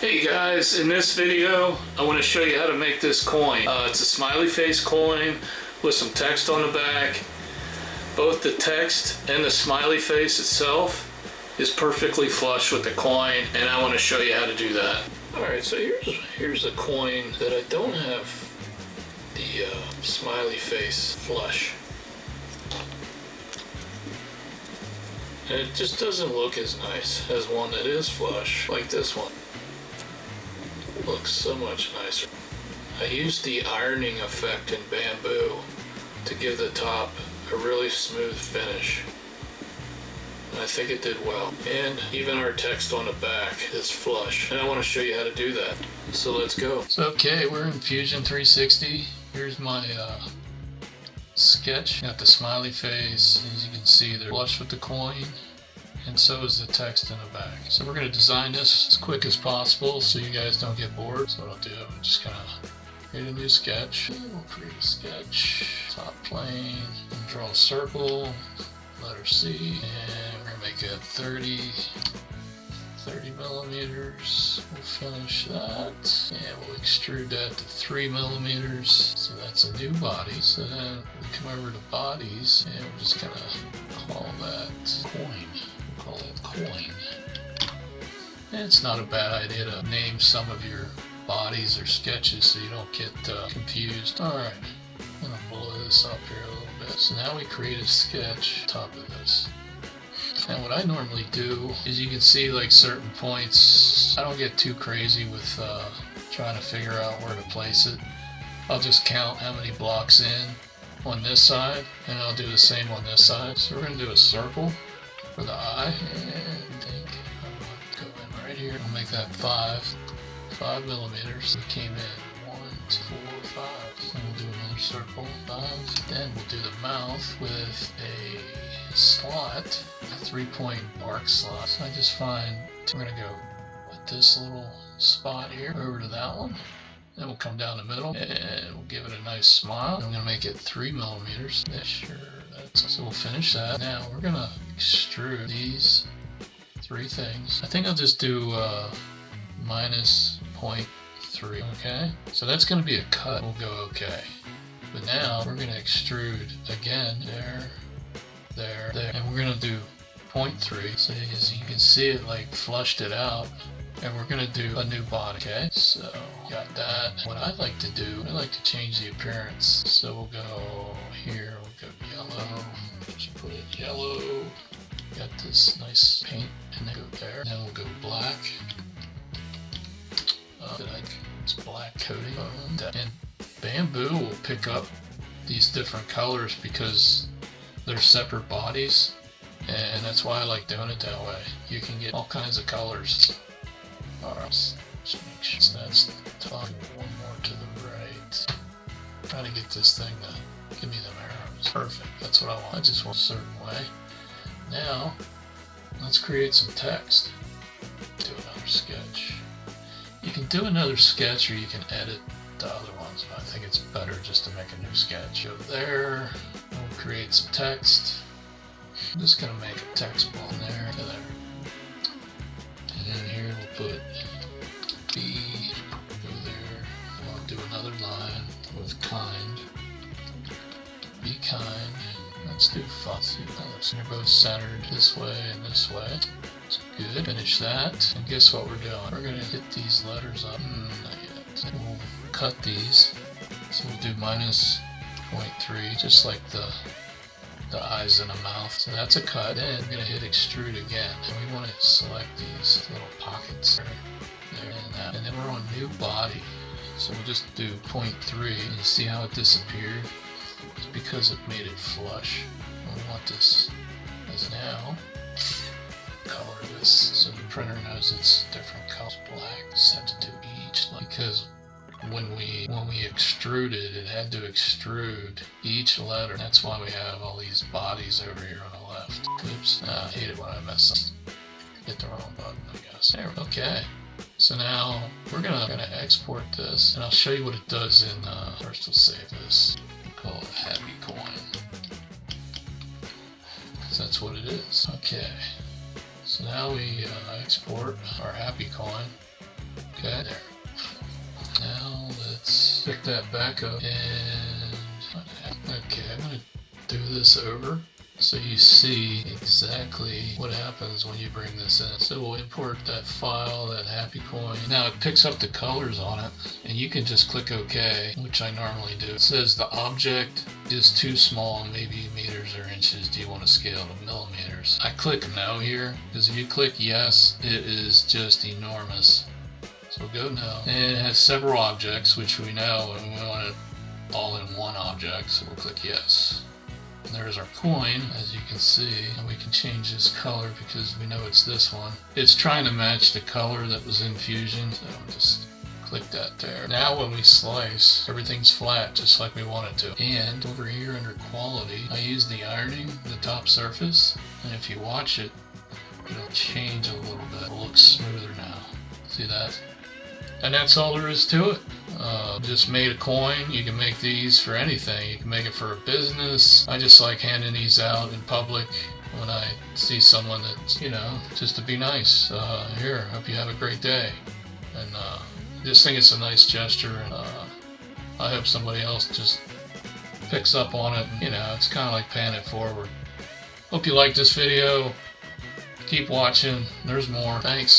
Hey guys, in this video I want to show you how to make this coin. It's a smiley face coin with some text on the back. Both the text and the smiley face itself is perfectly flush with the coin, and I want to show you how to do that. Alright, so here's the coin that I don't have the smiley face flush. And it just doesn't look as nice as one that is flush, like this one. Looks so much nicer. I used the ironing effect in bamboo to give the top a really smooth finish. And I think it did well. And even our text on the back is flush. And I want to show you how to do that. So let's go. So okay, we're in Fusion 360. Here's my sketch. Got the smiley face. As you can see, they're flush with the coin. And so is the text in the back. So we're going to design this as quick as possible so you guys don't get bored. So what I'll do, I'm just going to create a new sketch. We'll create a sketch, top plane, and draw a circle, letter C, and we're going to make it 30 millimeters. We'll finish that, and we'll extrude that to 3 millimeters. So that's a new body. So then we come over to bodies, and we're just going to call that coin. Call it coin. And it's not a bad idea to name some of your bodies or sketches so you don't get confused. Alright, I'm going to blow this up here a little bit. So now we create a sketch on top of this. And what I normally do is, you can see like certain points, I don't get too crazy with trying to figure out where to place it. I'll just count how many blocks in on this side, and I'll do the same on this side. So we're going to do a circle for the eye, and I think I'm going to go in right here. I'll make that 5 millimeters. We came in 1, 2, 4, 5. Then we'll do another circle, 5. Then we'll do the mouth with a slot, a 3-point arc slot. So I just find, we're going to go with this little spot here over to that one. Then we'll come down the middle and we'll give it a nice smile. I'm going to make it 3 millimeters. Sure. So we'll finish that. Now we're going to extrude these 3 things. I think I'll just do minus 0.3, okay? So that's going to be a cut. We'll go okay. But now we're going to extrude again, there, and we're going to do 0.3. So as you can see, it like flushed it out. And we're going to do a new body, okay? So, got that. What I like to do, I like to change the appearance. So we'll go here, we'll go yellow. Just put it yellow. Got this nice paint, and then go there. Then we'll go black. It's black coating. And bamboo will pick up these different colors because they're separate bodies. And that's why I like doing it that way. You can get all kinds of colors. Alright, just make sure that's talking one more to the right. Try to get this thing to give me them arrows. Perfect, that's what I want. I just want a certain way. Now, let's create some text. Do another sketch. You can do another sketch or you can edit the other ones, but I think it's better just to make a new sketch. Go there, we'll create some text. I'm just going to make a text ball there to there. And then here we'll put B, go there, and we'll do another line with kind. Be kind. Let's do fussy. So they're both centered this way and this way. That's good. Finish that. And guess what we're doing? We're going to hit these letters up. Not yet. We'll cut these. So we'll do minus 0.3, just like the eyes and the mouth. So that's a cut. Then we're going to hit extrude again. And we want to select these little pockets there and that. And then we're on new body. So we'll just do 0.3. And you see how it disappeared? It's because it made it flush. And we want this as now. Color this so the printer knows it's different colors. Black. Set it to each line. Because when we extruded, it had to extrude each letter. That's why we have all these bodies over here on the left. Oops, I hate it when I mess up. Hit the wrong button, I guess. There, okay. So now we're gonna export this, and I'll show you what it does in. First, we'll save this. We'll call it Happy Coin. So that's what it is. Okay. So now we export our Happy Coin. Okay, there. Now let's pick that back up and okay, I'm gonna do this over so you see exactly what happens when you bring this in. So we'll import that file, that happy coin. Now it picks up the colors on it, and you can just click OK, which I normally do. It says the object is too small, maybe meters or inches. Do you want to scale to millimeters? I click no here, because if you click yes, it is just enormous. So go no. And it has several objects, which we know, and we want it all in one object, so we'll click yes. And there's our coin, as you can see, and we can change this color because we know it's this one. It's trying to match the color that was in Fusion, so just click that there. Now when we slice, everything's flat just like we want it to. And over here under quality, I use the ironing, the top surface, and if you watch it, it'll change a little bit. It looks smoother now. See that? And that's all there is to it. Just made a coin. You can make these for anything. You can make it for a business. I just like handing these out in public when I see someone that's, you know, just to be nice. Here, hope you have a great day. And just think it's a nice gesture. And I hope somebody else just picks up on it. And, you know, it's kind of like paying it forward. Hope you like this video. Keep watching. There's more. Thanks.